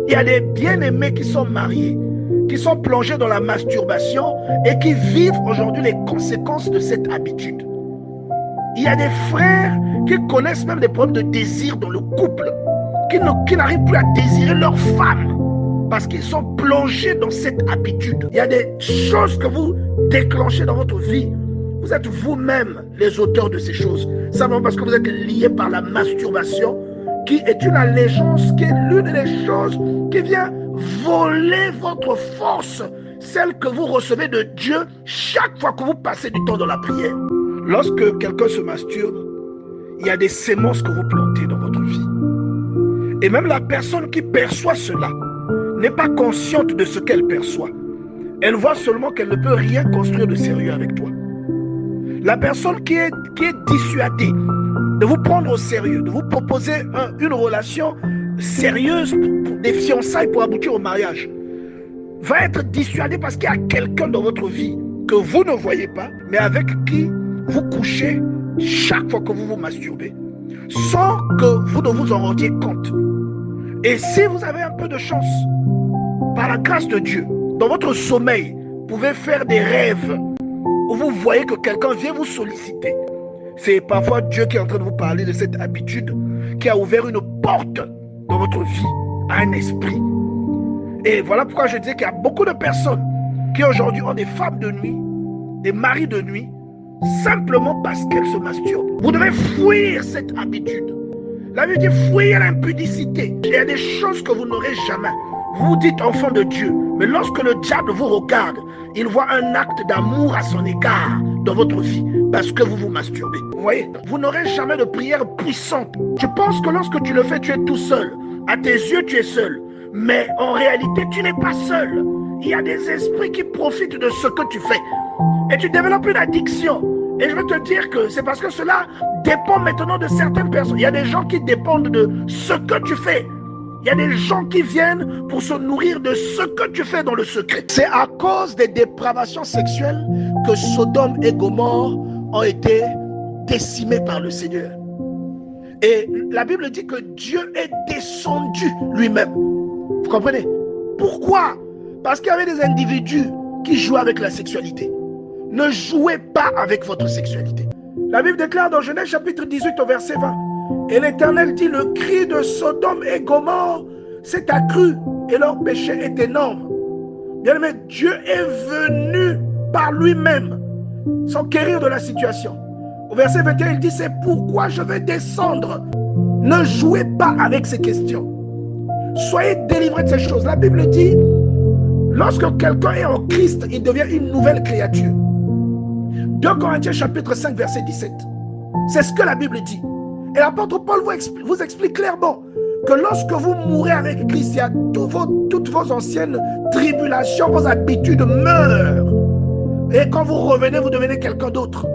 Il y a des bien-aimés qui sont mariés, qui sont plongés dans la masturbation et qui vivent aujourd'hui les conséquences de cette habitude. Il y a des frères qui connaissent même des problèmes de désir dans le couple, qui n'arrivent plus à désirer leur femme parce qu'ils sont plongés dans cette habitude. Il y a des choses que vous déclenchez dans votre vie. Vous êtes vous-même les auteurs de ces choses, simplement parce que vous êtes liés par la masturbation, qui est une allégeance, qui est l'une des choses qui vient voler votre force, celle que vous recevez de Dieu chaque fois que vous passez du temps dans la prière. Lorsque quelqu'un se masturbe, il y a des sémences que vous plantez dans votre vie. Et même la personne qui perçoit cela n'est pas consciente de ce qu'elle perçoit. Elle voit seulement qu'elle ne peut rien construire de sérieux avec toi. La personne qui est dissuadée de vous prendre au sérieux, de vous proposer une relation sérieuse, des fiançailles pour aboutir au mariage, va être dissuadée parce qu'il y a quelqu'un dans votre vie que vous ne voyez pas, mais avec qui vous couchez chaque fois que vous vous masturbez, sans que vous ne vous en rendiez compte. Et si vous avez un peu de chance, par la grâce de Dieu, dans votre sommeil, vous pouvez faire des rêves où vous voyez que quelqu'un vient vous solliciter. C'est parfois Dieu qui est en train de vous parler de cette habitude qui a ouvert une porte dans votre vie à un esprit. Et voilà pourquoi je disais qu'il y a beaucoup de personnes qui aujourd'hui ont des femmes de nuit, des maris de nuit, simplement parce qu'elles se masturbent. Vous devez fuir cette habitude. La Bible dit fuir l'impudicité. Il y a des choses que vous n'aurez jamais. Vous dites enfant de Dieu, mais lorsque le diable vous regarde, il voit un acte d'amour à son égard dans votre vie parce que vous vous masturbez. Vous voyez, vous n'aurez jamais de prière puissante. Tu penses que lorsque tu le fais, tu es tout seul. À tes yeux, tu es seul. Mais en réalité, tu n'es pas seul. Il y a des esprits qui profitent de ce que tu fais. Et tu développes une addiction. Et je veux te dire que c'est parce que cela dépend maintenant de certaines personnes. Il y a des gens qui dépendent de ce que tu fais. Il y a des gens qui viennent pour se nourrir de ce que tu fais dans le secret. C'est à cause des dépravations sexuelles que Sodome et Gomorrhe ont été décimés par le Seigneur. Et la Bible dit que Dieu est descendu lui-même. Vous comprenez? Pourquoi? Parce qu'il y avait des individus qui jouaient avec la sexualité. Ne jouez pas avec votre sexualité. La Bible déclare dans Genèse chapitre 18 au verset 20. Et l'Éternel dit, le cri de Sodome et Gomorrhe s'est accru et leur péché est énorme. Bien-aimé, Dieu est venu par lui-même s'enquérir de la situation. Au verset 21, il dit, c'est pourquoi je vais descendre. Ne jouez pas avec ces questions. Soyez délivrés de ces choses. La Bible dit, lorsque quelqu'un est en Christ, il devient une nouvelle créature. 2 Corinthiens chapitre 5 verset 17. C'est ce que la Bible dit. Et l'apôtre Paul vous explique clairement que lorsque vous mourrez avec Christ, il y a toutes vos anciennes tribulations, vos habitudes meurent. Et quand vous revenez, vous devenez quelqu'un d'autre.